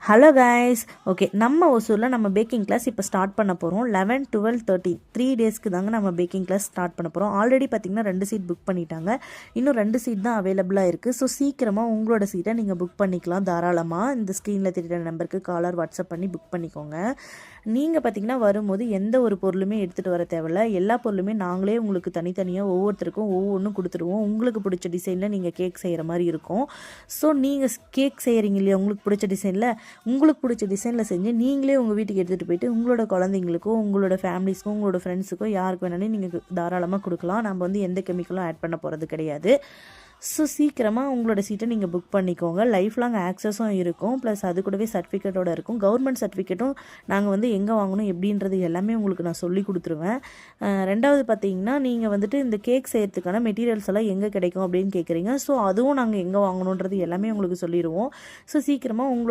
Hello guys. Okay, நம்ம ஒசூரில் நம்ம பேக்கிங் கிளாஸ் இப்போ ஸ்டார்ட் பண்ண போகிறோம். 11, 12, 13 3 டேஸ்க்கு தாங்க நம்ம பேக்கிங் கிளாஸ் ஸ்டார்ட் பண்ண போகிறோம். ஆல்ரெடி பார்த்திங்கன்னா 2 சீட் புக் பண்ணிட்டாங்க. இன்னும் 2 சீட் தான் அவைலபிளாக இருக்குது. ஸோ சீக்கிரமாக உங்களோட சீட்டை நீங்கள் புக் பண்ணிக்கலாம் தாராளமாக. இந்த ஸ்க்ரீனில் தெரியுற நம்பருக்கு காலர் வாட்ஸ்அப் பண்ணி புக் பண்ணிக்கோங்க. நீங்கள் பார்த்திங்கன்னா வரும்போது எந்த ஒரு பொருளுமே எடுத்துகிட்டு வர தேவையில்ல. எல்லா பொருளுமே நாங்களே உங்களுக்கு தனித்தனியாக ஒவ்வொருத்தருக்கும் ஒவ்வொன்றும் கொடுத்துருவோம். உங்களுக்கு பிடிச்ச டிசைனில் நீங்கள் கேக் செய்கிற மாதிரி இருக்கும். ஸோ நீங்கள் கேக் செய்கிறீங்க இல்லையா, உங்களுக்கு பிடிச்ச டிசைனில் செஞ்சு நீங்களே உங்கள் வீட்டுக்கு எடுத்துகிட்டு போயிட்டு உங்களோட குழந்தைங்களுக்கும் உங்களோட ஃபேமிலிஸ்க்கும் உங்களோட ஃப்ரெண்ட்ஸுக்கும் யாருக்கு வேணாலும் நீங்கள் தாராளமாக கொடுக்கலாம். நம்ம வந்து எந்த கெமிக்கலும் ஆட் பண்ண போகிறது கிடையாது. ஸோ சீக்கிரமாக உங்களோட சீட்டை நீங்கள் புக் பண்ணிக்கோங்க. லைஃப் லாங் ஆக்சஸும் இருக்கும், ப்ளஸ் அது கூடவே சர்டிஃபிகேட்டோடு இருக்கும். கவர்மெண்ட் சர்டிஃபிகேட்டும் நாங்கள் வந்து எங்கே வாங்கணும் எப்படின்றது எல்லாமே உங்களுக்கு நான் சொல்லி கொடுத்துருவேன். ரெண்டாவது பார்த்தீங்கன்னா, நீங்கள் வந்துட்டு இந்த கேக் செய்கிறதுக்கான மெட்டீரியல்ஸ் எல்லாம் எங்கே கிடைக்கும் அப்படின்னு கேட்குறீங்க. ஸோ அதுவும் நாங்கள் எங்கே வாங்கணுன்றது எல்லாமே உங்களுக்கு சொல்லிடுவோம். ஸோ சீக்கிரமாக உங்களோட